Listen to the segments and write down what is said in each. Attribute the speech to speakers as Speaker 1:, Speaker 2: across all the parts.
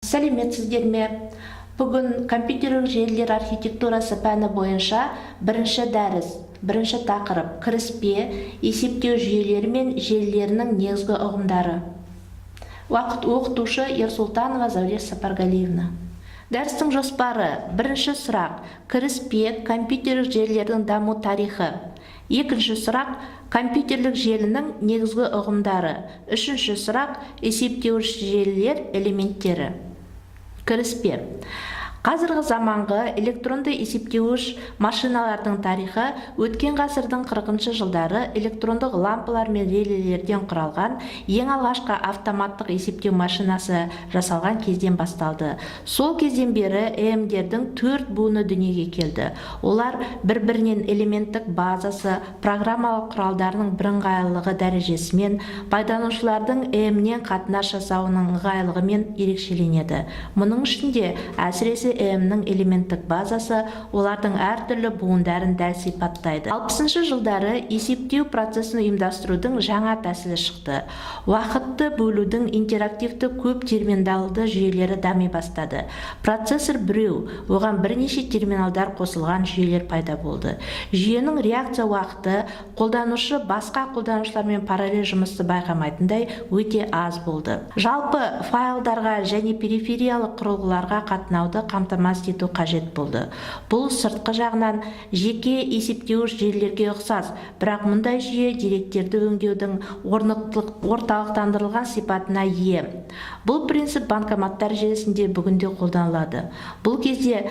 Speaker 1: Сәлеметсіздер ме? Бүгін компьютерлік желілер архитектурасы пәні бойынша бірінші дәріс, бірінші тақырып кіріспе, есептеу жүйелері мен желілерінің негізгі ұғымдары. Уақыт оқытушы Ерсултанова Зауреш Сапаргалиевна. Дәрістің жоспары: бірінші сұрақ кіріспе, компьютерлік желілердің даму тарихы. Екінші сұрақ компьютерлік желінің негізгі ұғымдары. Үшінші сұрақ есептеуіш желілер элементтері. Кіріспе. Қазіргі заманғы электронды есептеуіш машиналардың тарихы өткен ғасырдың 40-шы жылдары электрондық лампалар мен релелерден құралған ең алғашқы автоматтық есептеу машинасы жасалған кезден басталды. Сол кезден бері ЭМ-дердің 4 буыны дүниеге келді. Олар бір-бірінен элементтік базасы, программалық құралдарының бірыңғайлығы дәрежесімен, пайдаланушылардың ЭМ-нен қатынас жасауының ыңғайлылығымен ерекшеленеді. Мұның ішінде әсіресе ЭМ-нің элементтік базасы олардың әртүрлі буындарын дәл сипаттайды. 60-шы жылдары есептеу процесін ұйымдастырудың жаңа тәсілі шықты. Уақытты бөлудің интерактивті көп терминалды жүйелері дами бастады. Процессор біреу, оған бірнеше терминалдар қосылған жүйелер пайда болды. Жүйенің реакция уақыты қолданушы басқа қолданушылармен параллель жұмысты байқамайтындай өте аз болды. Жалпы файлдарға және перифериялық құрылғыларға қатынауды қамтамасыз ету қажет болды. Бұл сыртқы жағынан жеке есептеуіш желілерге ұқсас, бірақ мұндай жүйе деректерді өңдеудің орталықтандырылған сипатына ие. Бұл принцип банкоматтар желісінде бүгінде қолданылады. Бұл кезде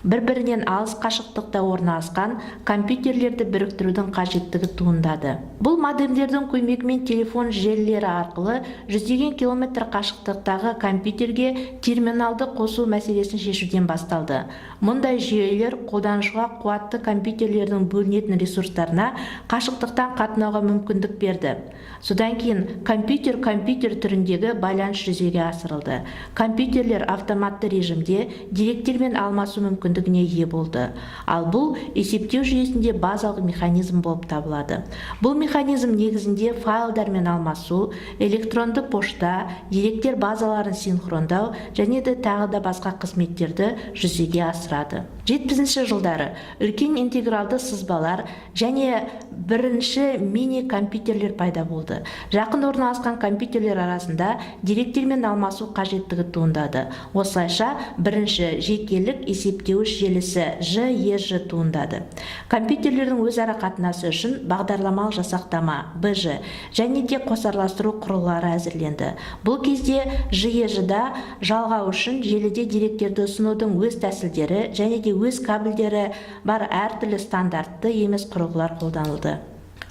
Speaker 1: бір-бірінен алыс қашықтықта орналасқан компьютерлерді біріктірудің қажеттігі туындады. Бұл модемдердің көмегімен телефон желілері арқылы жүздеген километр қашықтықтағы компьютерге терминалды қосу мәселесін шешуден басталды. Мұндай жүйелер қолданушыға қуатты компьютерлердің бөлінетін ресурстарына қашықтықтан қатынауға мүмкіндік берді. Содан кейін компьютер түріндегі байланыс жүзеге асырылды. Компьютерлер автоматты режимде деректермен алмасу мүмкіндігіне ие болды. Ал бұл есептеу жүйесінде базалық механизм болып табылады. Бұл механизм негізінде файлдармен алмасу, электронды пошта, деректер базаларын синхрондау және де тағы да басқа қызметтерді жүзеге асырады. 70-ші жылдары үлкен интегралды сызбалар және бірінші мини компьютерлер пайда болды. Жақын орналасқан компьютерлер арасында деректермен алмасу қажеттігі туындады. Осылайша бірінші жекелік есептеуіш желісі ЖЕЖ туындады. Компьютерлердің өзара қатынасы үшін бағдарламалық жасақтама БЖ және де қосарластыру құрылғылары әзірленді. Бұл кезде ЖЕЖ-да жалғау үшін желіде деректерді ұсынудың өз тәсілдері және де өз кабельдері бар әртүрлі стандартты емес құрылғылар қолданылды.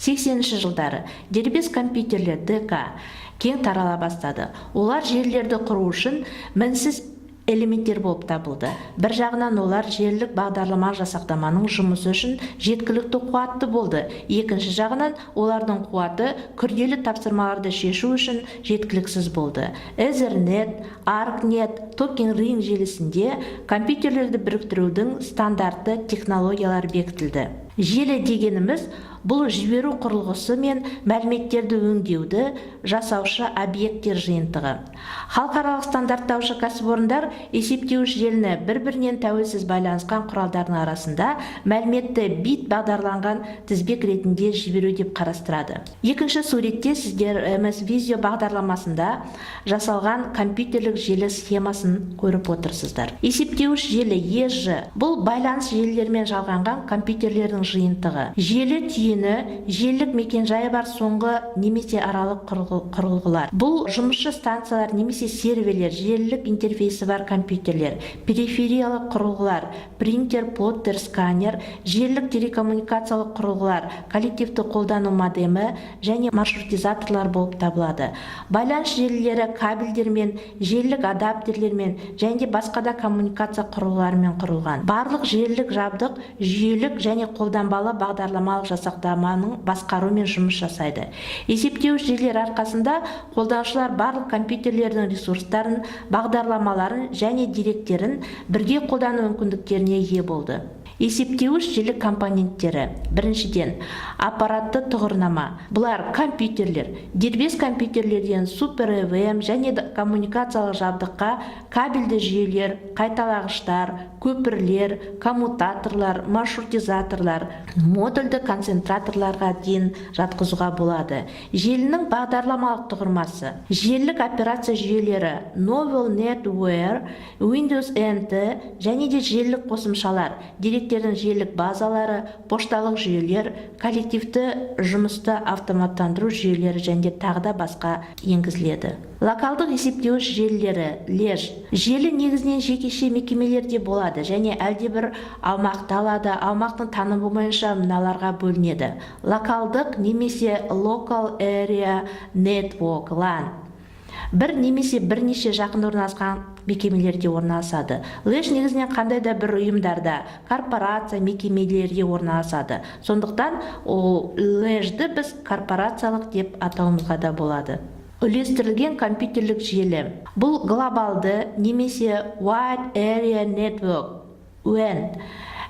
Speaker 1: 80-ші жылдары дербес компьютерлер ДК кең тарала бастады. Олар желілерді құру үшін мінсіз элементтер болып табылды. Бір жағынан олар желілік бағдарламалық жасақтаманың жұмысы үшін жеткілікті қуатты болды. Екінші жағынан олардың қуаты күрделі тапсырмаларды шешу үшін жеткіліксіз болды. Ethernet, ARPANET, Token Ring желісінде компьютерлерді біріктірудің стандартты технологиялар бекітілді. Желі дегеніміз бұл жіберу құрылғысы мен мәліметтерді өңдеуді жасаушы объекттер жиынтығы. Халықаралық стандарттаушы кәсіпорындар есептеуіш желіні бір-бірінен тәуелсіз байланысқан құралдардың арасында мәліметті бит бағдарланған тізбек ретінде жіберу деп қарастырады. Екінші суретте сіздер MS Visio бағдарламасында жасалған компьютерлік желі схемасын көріп отырсыздар. Есептеуіш желі EJ бұл байланыс желілермен жалғанған компьютерлердің жиынтығы. Желі желілік мекен-жайы бар соңғы немесе аралық құрылғылар. Бұл жұмысшы станциялар немесе серверлер, желілік интерфейсі бар компьютерлер, перифериялық құрылғылар, принтер, плоттер, сканер, желілік телекоммуникациялық құрылғылар, коллективті қолдану модемі және маршрутизаторлар болып табылады. Байланыс желілері кабельдермен, желілік адаптерлермен және басқа да коммуникация құрылғыларымен құрылған. Барлық желілік жабдық жүйелік және қолданбалы бағдарламалық жасақтаманың басқарумен жұмыс жасайды. Есептеуіш желілер арқасында қолданушылар барлық компьютерлердің ресурстарын, бағдарламаларын және деректерін бірге қолдану мүмкіндіктеріне ие болды. Есептеуіш желі компоненттері. Біріншіден, аппаратты тұғырнама. Бұлар компьютерлер. Дербес компьютерлерден супер ЭВМ және коммуникациялық жабдыққа кабельді жүйелер, қайталағыштар, көпірлер, коммутаторлар, маршрутизаторлар, модульді концентраторларға дейін жатқызуға болады. Желінің бағдарламалық тұғырмасы. Желілік операция жүйелері Novel NetWare, Windows NT және де желілік қосымшалар, деректердің желілік базалары, пошталық жүйелер, коллективті жұмысты автоматтандыру жүйелері және тағы да басқа енгізіледі. Локалдық есептеуіш желілері леш. Желі негізінен жекеше мекемелерде болады және әлдебір аумақты алады. Аумақтың танымы бойынша мыналарға бөлінеді. Локалдық немесе Local Area Network LAN. Бір немесе бірнеше жақын орналасқан мекемелерде орналасады. Леш негізінен қандай да бір ұйымдарда, корпорация мекемелерде орналасады. Сондықтан лешді біз корпорациялық деп атауымызға да болады. Үлестірілген компьютерлік желі. Бұл глобалды немесе Wide Area Network WAN.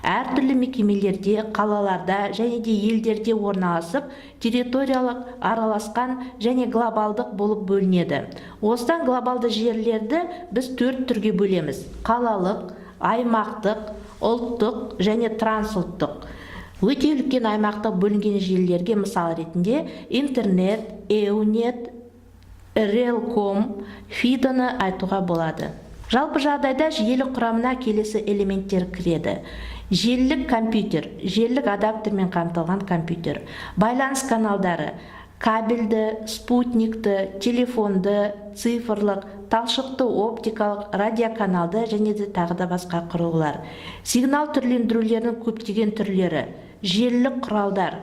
Speaker 1: Әртүрлі мекемелерде, қалаларда және де елдерде орналасып, территориялық араласқан және глобалдық болып бөлінеді. Осыдан глобалды жерлерді біз 4 түрге бөлеміз. Қалалық, аймақтық, ұлттық және трансұлттық. Өте үлкен аймақтық бөлінген желілерге мысал ретінде интернет, EUNET, Relcom, Fidoны айтуға болады. Жалпы жағдайда желі құрамына келесі элементтер кіреді. Желілік компьютер, желілік адаптермен қамтылған компьютер, байланыс каналдары, кабельді, спутникті, телефонды, цифрлық, талшықты оптикалық, радиоканалды және де тағы да басқа құрылғылар. Сигнал түрлендірулерінің көптеген түрлері, желілік құралдар.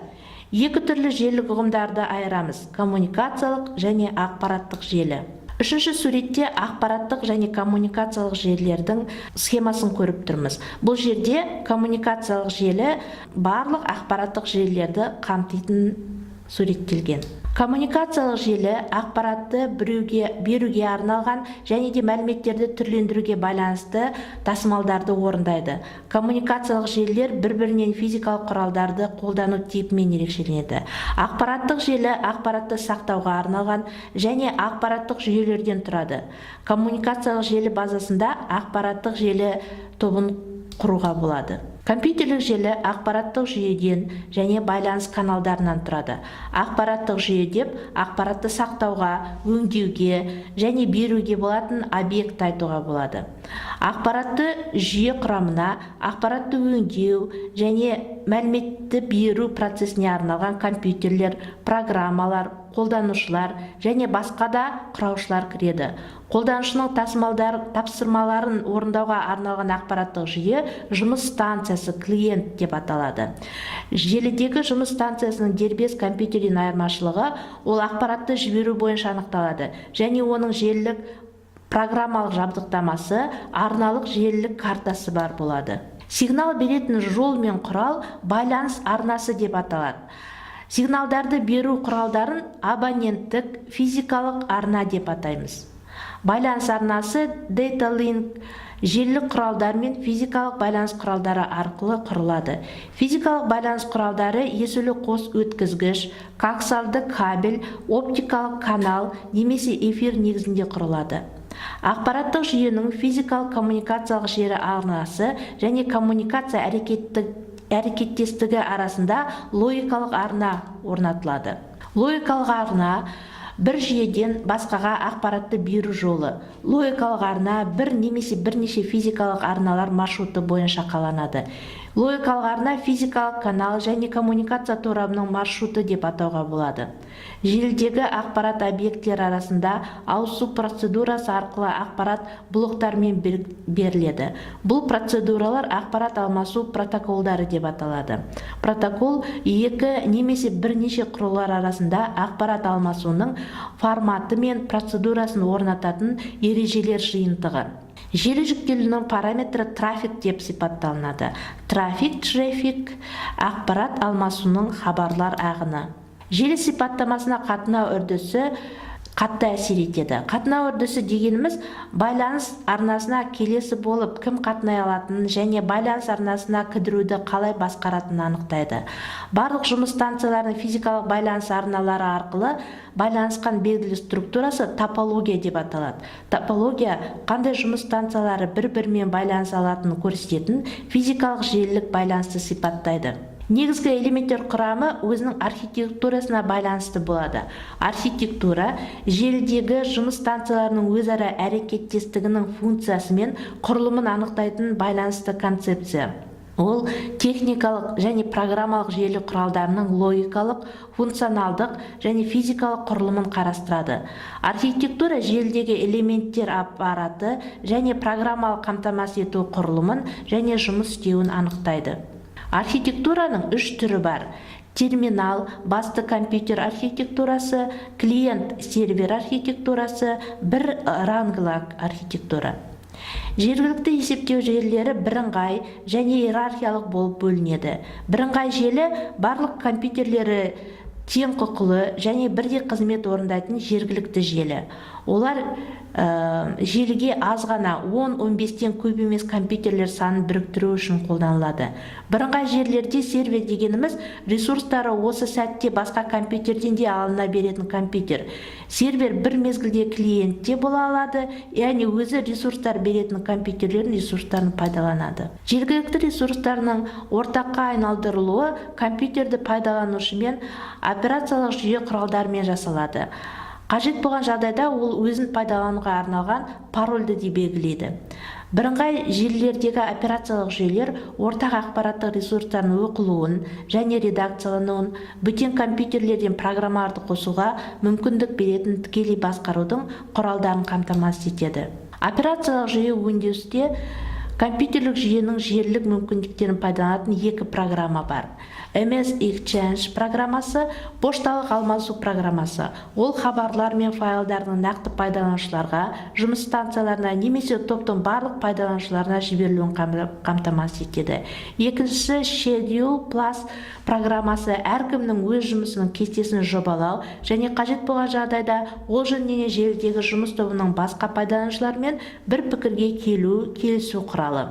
Speaker 1: Екі түрлі желілік ұғымдарды айырамыз: коммуникациялық және ақпараттық желі. Үшінші суретте ақпараттық және коммуникациялық желілердің схемасын көріп тұрмыз. Бұл жерде коммуникациялық желі барлық ақпараттық желілерді қамтитын суреттелген. Коммуникациялық желі ақпаратты беруге арналған және де мәліметтерді түрлендіруге байланысты тасымалдарды орындайды. Коммуникациялық желілер бір-бірінен физикалық құралдарды қолдану типімен ерекшеленеді. Ақпараттық желі ақпаратты сақтауға арналған және ақпараттық жүйелерден тұрады. Коммуникациялық желі базасында ақпараттық желі тобын құруға болады. Компьютерлік желі ақпараттық жүйеден және байланыс каналдарынан тұрады. Ақпараттық жүйе деп ақпаратты сақтауға, өңдеуге және беруге болатын объект айтуға болады. Ақпаратты жүйе құрамына ақпаратты өңдеу және мәліметті беру процесіне арналған компьютерлер, программалар, қолданушылар және басқа да құраушылар кіреді. Қолданушының тапсырмаларын орындауға арналған ақпараттық жүйе жұмыс станциясы, клиент деп аталады. Желідегі жұмыс станциясының дербес компьютерден айырмашылығы ол ақпаратты жіберу бойынша анықталады және оның желілік программалық жабдықтамасы, арналық желілік картасы бар болады. Сигнал беретін жол мен құрал байланыс арнасы деп аталады. Сигналдарды беру құралдарын абоненттік физикалық арна деп атаймыз. Байланыс арнасы Data Link желілік құралдар мен физикалық байланыс құралдары арқылы құрылады. Физикалық байланыс құралдары есілі қос өткізгіш, коаксиалды кабель, оптикалық канал немесе эфир негізінде құрылады. Ақпараттық жүйенің физикалық коммуникациялық желі арнасы және коммуникация әрекеттестігі арасында логикалық арна орнатылады. Логикалық арна бір жүйеден басқаға ақпаратты беру жолы. Логикалық арна бір немесе бірнеше физикалық арналар маршруты бойынша қаланады. Логикалық арна физикалық канал және коммуникация торабының маршруты деп атауға болады. Желідегі ақпарат объекттер арасында ауысу процедурасы арқылы ақпарат блоктармен беріледі. Бұл процедуралар ақпарат алмасу протоколдары деп аталады. Протокол екі немесе бірнеше құрылғылар арасында ақпарат алмасуының форматы мен процедурасын орнататын ережелер жиынтығы. Желі жүктелуінің параметрі трафик деп сипатталынады. Трафик, ақпарат алмасуының хабарлар ағыны. Желі сипаттамасына қатынау үрдісі қатты әсер етеді. Қатынау үрдісі дегеніміз байланыс арнасына келесі болып кім қатынай алатынын және байланыс арнасына кідіруді қалай басқаратынын анықтайды. Барлық жұмыс станцияларының физикалық байланыс арналары арқылы байланысқан белгілі структурасы топология деп аталады. Топология қандай жұмыс станциялары бір-бірімен байланыс алатынын көрсететін физикалық желілік байланысты сипаттайды. Негізгі элементтер құрамы өзінің архитектурасына байланысты болады. Архитектура желідегі жұмыс станцияларының өзара әрекеттестігінің функциясы мен құрылымын анықтайтын байланысты концепция. Ол техникалық және программалық желі құралдарының логикалық, функционалдық және физикалық құрылымын қарастырады. Архитектура желідегі элементтер аппараты және программалық қамтамасыз ету құрылымын және жұмыс істеуін анықтайды. Архитектураның үш түрі бар. Терминал, басты компьютер архитектурасы, клиент-сервер архитектурасы, бір ранглы архитектура. Жергілікті есептеу желілері бірыңғай және иерархиялық болып бөлінеді. Бірыңғай желі барлық компьютерлері тең құқылы және бірдей қызмет орындайтын жергілікті желі. Олар желіге аз ғана 10-15-тен көп емес компьютерлер санын біріктіру үшін қолданылады. Бірыңғай желілерде сервер дегеніміз ресурстары осы сәтте басқа компьютерден де алына беретін компьютер. Сервер бір мезгілде клиентте бола алады, яғни өзі ресурстар беретін компьютерлердің ресурстарын пайдаланады. Жергілікті ресурстарының ортаққа айналдырылуы компьютерді пайдаланушымен операциялық жүйе құралдарымен жасалады. Қажет болған жағдайда ол өзін пайдалануға арналған парольді де белгілейді. Бірыңғай желілердегі операциялық жүйелер ортақ ақпараттық ресурстардың оқылуын және редакциялануын, бөтен компьютерлерден программаларды қосуға мүмкіндік беретін тікелей басқарудың құралдарын қамтамасыз етеді. Операциялық жүйе Windows'те компьютерлік жүйенің желілік мүмкіндіктерін пайдаланатын екі программа бар. MS Exchange программасы, пошталық алмасу программасы. Ол хабарлар мен файлдардың нақты пайдаланушыларға, жұмыс станцияларына немесе топтың барлық пайдаланушыларына жіберілуін қамтамасыз етеді. Екіншісі Schedule Plus программасы әркімнің өз жұмысының кестесін жобалау және қажет болған жағдайда ол жөнінен желідегі жұмыс тобының басқа пайдаланушылармен бір пікірге келісу құралы.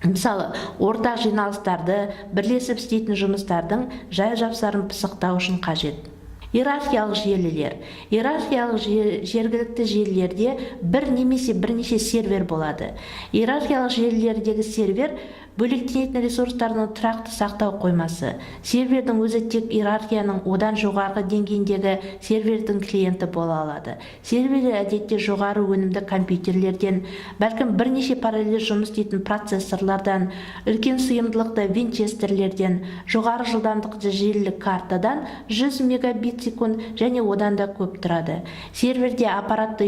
Speaker 1: Мысалы, ортақ жиналыстарды, бірлесіп істейтін жұмыстардың жай-жапсарын пысықтау үшін қажет. Иерархиялық желілер. Иерархиялық жергілікті желілерде бір немесе бірнеше сервер болады. Иерархиялық желілердегі сервер бөлектенетін ресурстардың тұрақты сақтау қоймасы. Сервердің өзі тек иерархияның одан жоғарғы деңгейіндегі сервердің клиенті бола алады. Серверлер әдетте жоғары өнімді компьютерлерден, бәлкім бірнеше параллель жұмыс істейтін процессорлардан, үлкен сыйымдылықты винчестерлерден, жоғары жылдамдықты желілік картадан 100 мегабит секунд және одан да көп тұрады. Серверде ақпаратты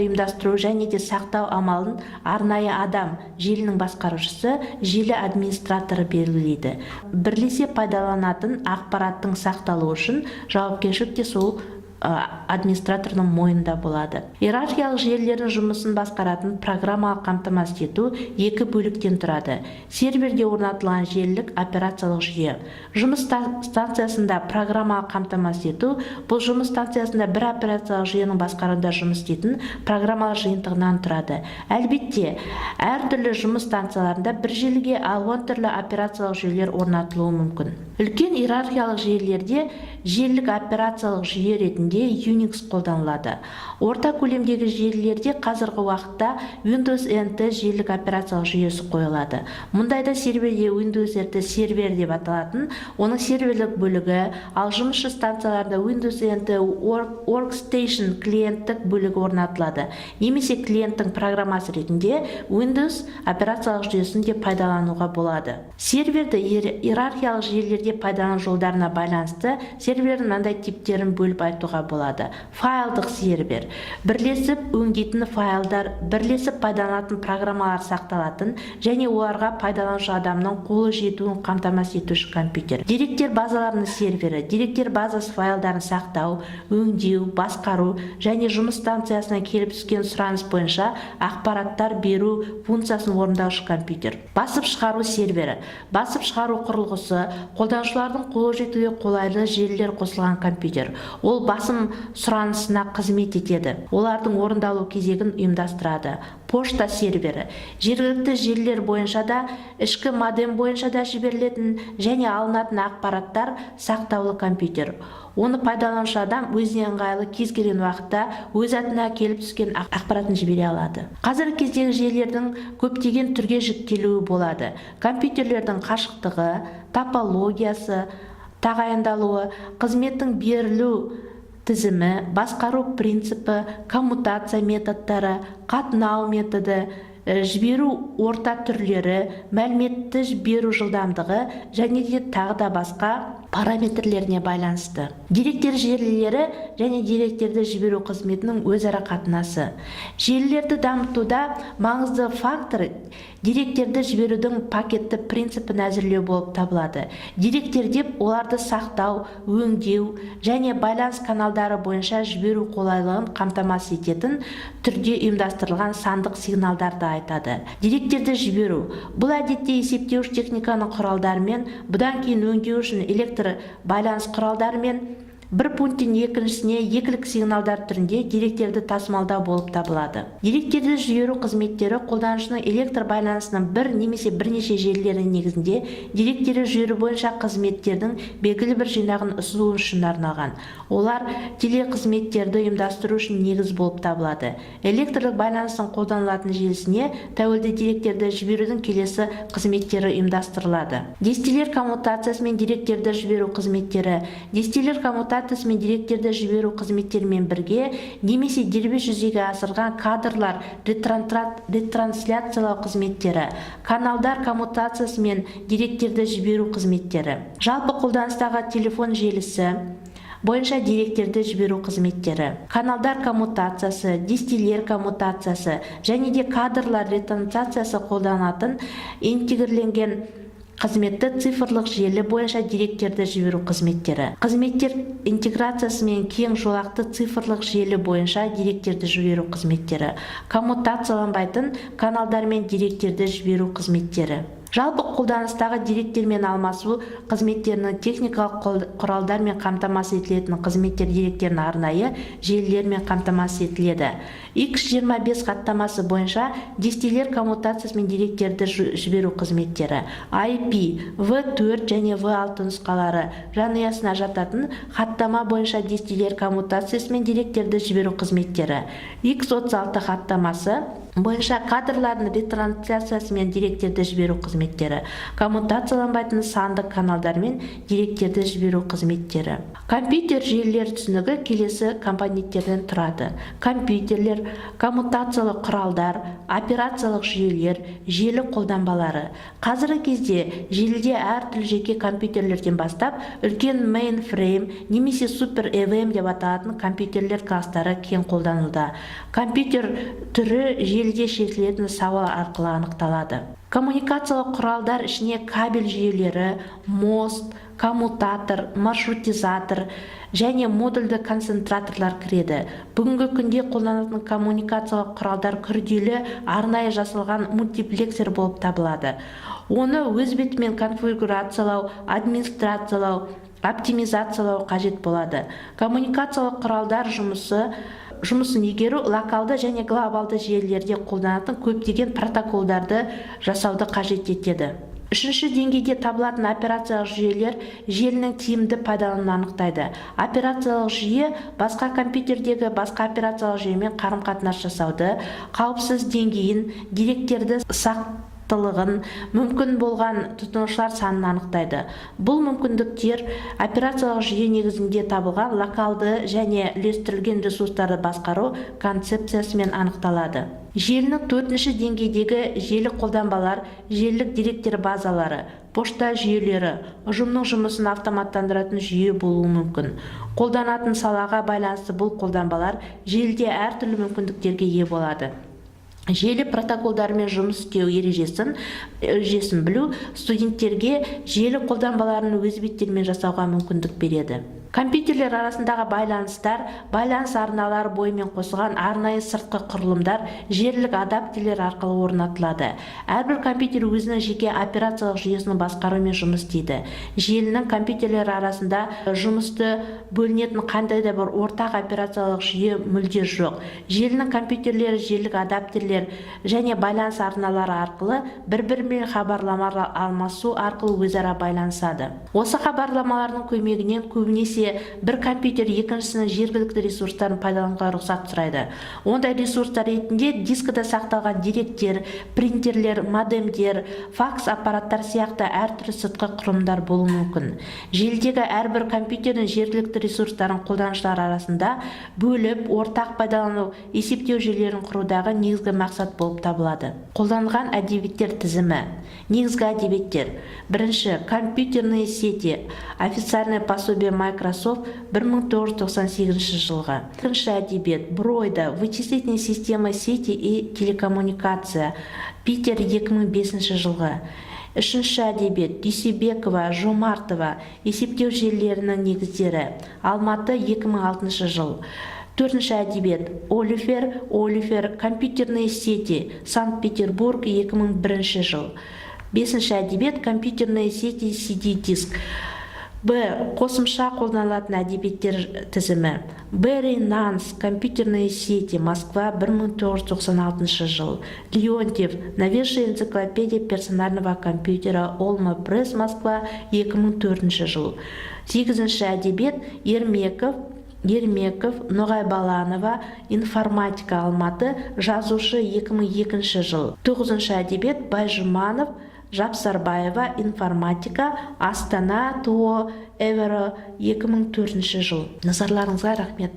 Speaker 1: ұйымдастыру және де сақтау амалын арнайы адам, желінің басқарушысы, желі администраторы белгілейді. Бірлесе пайдаланатын ақпараттың сақталуы үшін жауапкершілік те сол администраторның мойнында болады. Иерархиялық желілердің жұмысын басқаратын программалық қамтамасыз ету екі бөліктен тұрады. Серверде орнатылған желілік операциялық жүйе. Жұмыс станциясында программалық қамтамасыз ету бұл жұмыс станциясында бір операциялық жүйенің басқаруында жұмыс істейтін программалық жиынтығынан тұрады. Әлбетте, әртүрлі жұмыс станцияларында бір желіге 10 түрлі операциялық жүйелер орнатылуы мүмкін. Үлкен иерархиялық желілерде желілік операциялық жүйе ретінде Unix қолданылады. Орта көлемдегі желілерде қазіргі уақытта Windows NT желілік операциялық жүйесі қойылады. Мұндайда серверде Windows NT сервер деп аталатын, оның серверлік бөлігі, ал жұмысшы станцияларда Windows NT Workstation клиенттік бөлігі орнатылады. Немесе клиенттің программасы ретінде Windows операциялық жүйесін де пайдалануға болады. Серверді иерархиялық желілерде пайдалану жолдарына байланысты сервердің мынандай типтерін бөліп айтуға болады. Файлдық сервер. Бірлесіп өңдейтін файлдар, бірлесіп пайдаланатын программалар сақталатын және оларға пайдаланушы адамның қолы жетуін қамтамасыз етуші компьютер. Деректер базаларының сервері. Деректер базасы файлдарын сақтау, өңдеу, басқару және жұмыс станциясына келіп түскен сұраныс бойынша ақпараттар беру функциясын орындаушы компьютер. Басып шығару сервері. Басып шығару құрылғысы, қолданушылардың қолы жетуге қолайлы желілер қосылған компьютер. Ол басып басым сұранысына қызмет етеді. Олардың орындалу кезегін ұйымдастырады. Пошта сервері жергілікті желілер бойынша да, ішкі модем бойынша да жіберілетін және алынатын ақпараттар сақтаулы компьютер. Оны пайдаланушы адам өзіне ыңғайлы кез келген уақытта өз атына келіп түскен ақпаратын жібере алады. Қазіргі кездегі желілердің көптеген түрге жіктелуі болады. Компьютерлердің қашықтығы, топологиясы, тағайындалуы, қызметтің берілу тізімі, басқару принципі, коммутация методтары, қатынау методы, жіберу орта түрлері, мәліметті жіберу жылдамдығы және де тағы да басқа параметрлеріне байланысты. Деректер желілері және деректерді жіберу қызметінің өзара қатынасы. Желілерді дамытуда маңызды фактор деректерді жіберудің пакетті принципін әзірлеу болып табылады. Деректер деп оларды сақтау, өңдеу және байланыс каналдары бойынша жіберу қолайлығын қамтамасыз ететін түрде ұйымдастырылған сандық сигналдарды айтады. Деректерді жіберу бұл әдетте есептеуіш техниканың құралдарымен, бұдан кейін өңдеу үшін электр байланыс құралдарымен бір пункттен екіншісіне екілік сигналдар түрінде деректерді тасымалдау болып табылады. Деректерді жіберу қызметтері қолданушының электр байланысының бір немесе бірнеше желілерінің негізінде деректерді жіберу бойынша қызметтердің белгілі бір жинағын ұсыну үшін арналған. Олар телеқызметтерді ұйымдастыру үшін негіз болып табылады. Электрлік байланыстың қолданылатын желісіне тәуелді деректерді жіберудің келесі қызметтері ұйымдастырылады. Дестелер коммутациясы мен деректерді жіберу қызметтері. Дестелер коммутациясы мен деректерді жіберу қызметтерімен бірге немесе дербес жүзеге асырған кадрлар ретрансляциялау қызметтері, каналдар коммутациясы мен деректерді жіберу қызметтері. Жалпы қолданыстағы телефон желісі бойынша деректерді жіберу қызметтері, каналдар коммутациясы, дестелер коммутациясы және де кадрлар ретрансляциясы қолданатын интегрленген қызметті цифрлық желі бойынша деректерді жіберу қызметтері. Қызметтер интеграциясы мен кең жолақты цифрлық желі бойынша деректерді жіберу қызметтері. Коммутацияланбайтын каналдар мен деректерді жіберу қызметтері. Жалпы қолданыстағы деректермен алмасу қызметтерінің техникалық құралдармен қамтамасыз етілетін қызметтер деректерінің арнайы желілермен қамтамасыз етіледі. X25 хаттамасы бойынша дестелер коммутациясы мен деректерді жіберу қызметтері. IP, V4 және V6 нұсқалары жанұясына жататын хаттама бойынша дестелер коммутациясы мен деректерді жіберу қызметтері. X36 хаттамасы бойынша кадрлардың ретрансляциясы мен деректерді жіберу қызметтері. Коммутацияланбайтын сандық каналдар мен деректерді жіберу қызметтері. Компьютер желілер түсінігі келесі компоненттерден тұрады. Компьютерлер, коммутациялық құралдар, операциялық жүйелер, желі қолданбалары. Қазіргі кезде желіде әртүрлі жеке компьютерлерден бастап, үлкен мейнфрейм немесе супер EVM деп аталатын компьютерлер кластары кең қолданылуда. Компьютер түрі желіде шешілетін сауал арқылы анықталады. Коммуникациялық құралдар ішіне кабель жүйелері, мост, коммутатор, маршрутизатор және модульді концентраторлар кіреді. Бүгінгі күнде қолданылатын коммуникациялық құралдар күрделі, арнайы жасалған мультиплексер болып табылады. Оны өз бетімен конфигурациялау, администрациялау, оптимизациялау қажет болады. Коммуникациялық құралдар жұмысын игеру локалды және глобалды желілерде қолданатын көптеген протоколдарды жасауды қажет етеді. Үшінші деңгейде табылатын операциялық жүйелер желінің тиімді пайдалануын анықтайды. Операциялық жүйе басқа компьютердегі басқа операциялық жүйемен қарым-қатынас жасауды, қауіпсіз деңгейін, деректерді сақтылығын, мүмкін болған тұтынушылар санын анықтайды. Бұл мүмкіндіктер операциялық жүйе негізінде табылған локалды және үлестірілген ресурстарды басқару концепциясымен анықталады. Желінің төртінші деңгейдегі желі қолданбалар, желілік деректер базалары, пошта жүйелері, ұжымның жұмысын автоматтандыратын жүйе болуы мүмкін. Қолданатын салаға байланысты бұл қолданбалар желіде әртүрлі мүмкіндіктерге ие болады. Желі протоколдарымен жұмыс істеу ережесін білу студенттерге желі қолданбаларын өз беттерімен жасауға мүмкіндік береді. Компьютерлер арасындағы байланыстар, байланыс арналары бойымен қосылған арнайы сыртқы құрылымдар, желілік адаптерлер арқылы орнатылады. Әрбір компьютер өзінің жеке операциялық жүйесін басқарумен жұмыс істейді. Желінің компьютерлер арасында жұмысты бөлінетін қандай да бір ортақ операциялық жүйе мүлде жоқ. Желінің компьютерлері желілік адаптерлер және байланыс арналары арқылы бір-бірімен хабарламалар алмасу арқылы өзара байланысады. Осы хабарламалардың көмегінен көбінесе бір компьютер екіншісінің жергілікті ресурстарын пайдалануға рұқсат сұрайды. Ондай ресурстар ретінде дискіде сақталған деректер, принтерлер, модемдер, факс аппараттар сияқты әртүрлі сыртқы құрылымдар болуы мүмкін. Желідегі әрбір компьютердің жергілікті ресурстарын қолданушылар арасында бөліп, ортақ пайдалану есептеу жүйелерін құрудағы негізгі мақсат болып табылады. Қолданылған әдебиеттер тізімі. Негізгі әдебиеттер. Бірінші, компьютерные сети. Официальное пособие Microsoft 1998 жылғы. Екінші әдебиет. Бройда. Вычислительные системы сети и телекоммуникация. Питер 2005 жылғы. Үшінші әдебиет. Дүйсебекова, Жомартова. Есептеу желілерінің негіздері. Алматы 2006 жыл. Төртінші әдебиет. Олифер. Компьютерные сети. Санкт-Петербург 2001 жыл. Бесінші әдебиет. Компьютерные сети CD-диск. Б. Қосымша қолданылатын әдебиеттер тізімі. Берри Нанс. Компьютерные сети. Москва 1996 жыл. Леонтьев. Новейшая энциклопедия персонального компьютера. Олма Пресс. Москва 2004 жыл. Сегізінші әдебиет. Ермеков, Ноғайбаланова, информатика Алматы, жазушы 2002 жыл. Тоғызыншы әдебиет. Байжұманов, Жапсарбаева, информатика, Астана, ТО, Эверо 2004 жыл. Назарларыңызға рахмет.